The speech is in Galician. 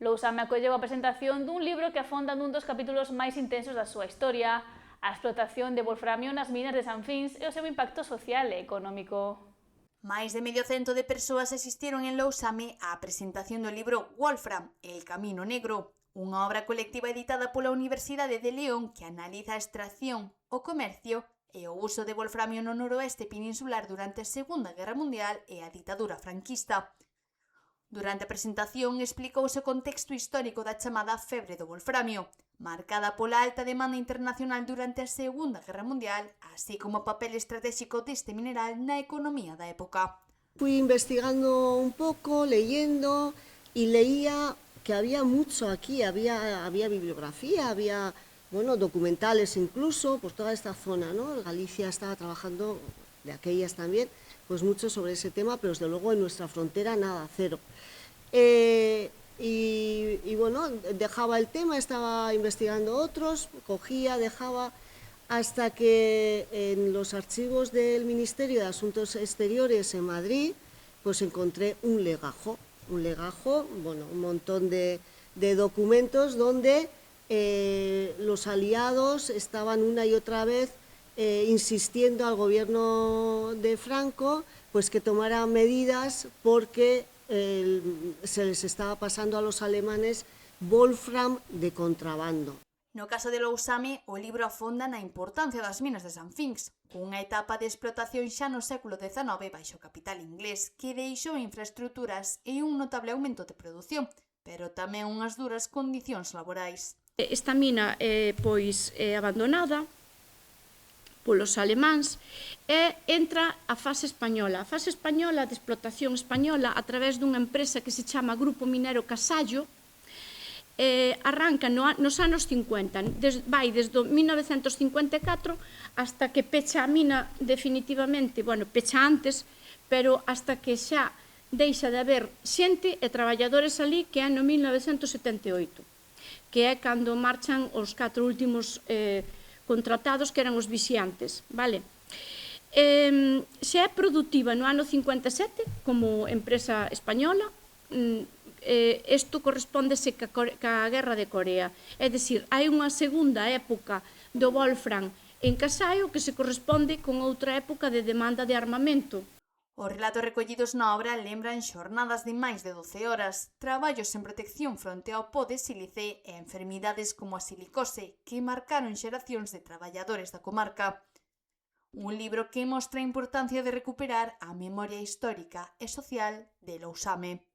Lousame acolleu a presentación dun libro que afonda nun dos capítulos máis intensos da súa historia, a explotación de wolframio nas minas de San Fins e o seu impacto social e económico. Máis de 100 de persoas asistiron en Lousame á presentación do libro Wolfram, El Camino Negro, unha obra colectiva editada pola Universidade de León que analiza a extracción, o comercio e o uso de wolframio no noroeste peninsular durante a Segunda Guerra Mundial e a ditadura franquista. Durante a presentación explicouse o contexto histórico da chamada febre do wolframio, marcada pola alta demanda internacional durante a Segunda Guerra Mundial, así como o papel estratégico deste mineral na economía da época. Fui investigando un poco, leyendo, y leía que había mucho aquí, había bibliografía, había documentales incluso, por toda esta zona, ¿no? Galicia estaba trabajando, de aquellas también, pues mucho sobre ese tema, pero desde luego en nuestra frontera nada, cero. Y bueno, dejaba el tema, estaba investigando otros, cogía, dejaba, hasta que en los archivos del Ministerio de Asuntos Exteriores en Madrid, pues encontré un legajo, bueno, un montón de documentos donde los aliados estaban una y otra vez insistiendo al gobierno de Franco pues que tomara medidas porque se les estaba pasando a los alemanes wolfram de contrabando. No caso de Lousame, o libro afonda na importancia das minas de San Fins, cunha etapa de explotación xa no século XIX baixo capital inglés que deixou infraestruturas e un notable aumento de produción, pero tamén unhas duras condicións laborais. Esta mina é abandonada polos alemáns e entra a fase española. A fase española de explotación española a través dunha empresa que se chama Grupo Minero Casallo, arranca nos anos 50, vai desde 1954 hasta que pecha a mina definitivamente, bueno, pecha antes, pero hasta que xa deixa de haber xente e traballadores ali, que é no 1978, que é cando marchan os 4 últimos contratados, que eran os vixiantes, vale? Xa é productiva no ano 57 como empresa española. Isto correspóndese ca Guerra de Corea, é dicir, hai unha segunda época do wolfram en Casaio que se corresponde con outra época de demanda de armamento. Os relatos recollidos na obra lembran xornadas de máis de 12 horas, traballos en protección fronte ao pó de sílice e enfermidades como a silicose que marcaron xeracións de traballadores da comarca. Un libro que mostra a importancia de recuperar a memoria histórica e social de Lousame.